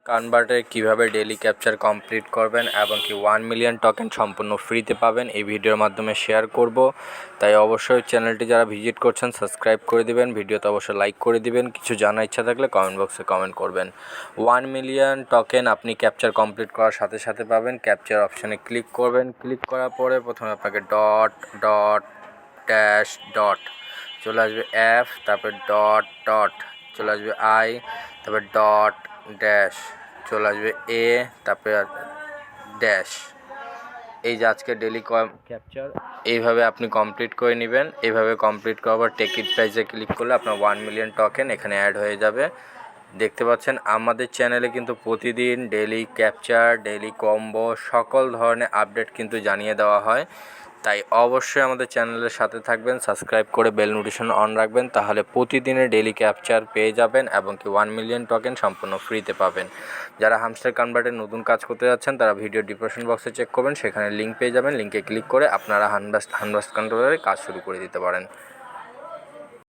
কনভার্টারে কিভাবে daily capture complete করবেন এবং কি 1 মিলিয়ন টোকেন সম্পূর্ণ ফ্রিতে পাবেন এই ভিডিওর মাধ্যমে শেয়ার করব। তাই অবশ্যই চ্যানেলটি যারা ভিজিট করছেন সাবস্ক্রাইব করে দিবেন, ভিডিওতে অবশ্যই লাইক করে দিবেন, কিছু জানার ইচ্ছা থাকলে কমেন্ট বক্সে কমেন্ট করবেন। 1 মিলিয়ন টোকেন আপনি ক্যাপচার কমপ্লিট করার সাথে সাথে পাবেন। ক্যাপচার অপশানে ক্লিক করবেন, ক্লিক করার পরে প্রথমে আপনাকে ডট ডট ড্যাশ ডট চলে আসবে এফ, তারপর ডট ডট চলে আসবে আই, তারপর ডট ড্যাশ চলে আসবে এ, তারপরে ড্যাশ। এই যে আজকে ডেলি ক্যাপচার এইভাবে আপনি কমপ্লিট করে নেবেন। এইভাবে কমপ্লিট করার পর টিকিট প্রাইসে ক্লিক করলে আপনার 1 মিলিয়ন টোকেন এখানে অ্যাড হয়ে যাবে। দেখতে পাচ্ছেন আমাদের চ্যানেলে কিন্তু প্রতিদিন ডেলি ক্যাপচার, ডেলি কম্বো সকল ধরনের আপডেট কিন্তু জানিয়ে দেওয়া হয়। তাই অবশ্যই আমাদের চ্যানেলের সাথে থাকবেন, সাবস্ক্রাইব করে বেল নোটিফিকেশন অন রাখবেন, তাহলে প্রতিদিনের ডেলি ক্যাপচার পেয়ে যাবেন এবং কি 1 মিলিয়ন টোকেন সম্পূর্ণ ফ্রিতে পাবেন। যারা হামস্টার কনভার্টের নতুন কাজ করতে যাচ্ছেন তারা ভিডিও ডিসক্রিপশন বক্সে চেক করবেন, সেখানে লিঙ্ক পেয়ে যাবেন। লিঙ্কে ক্লিক করে আপনারা হানবাস্ট কন্ট্রোলারে কাজ শুরু করে দিতে পারেন।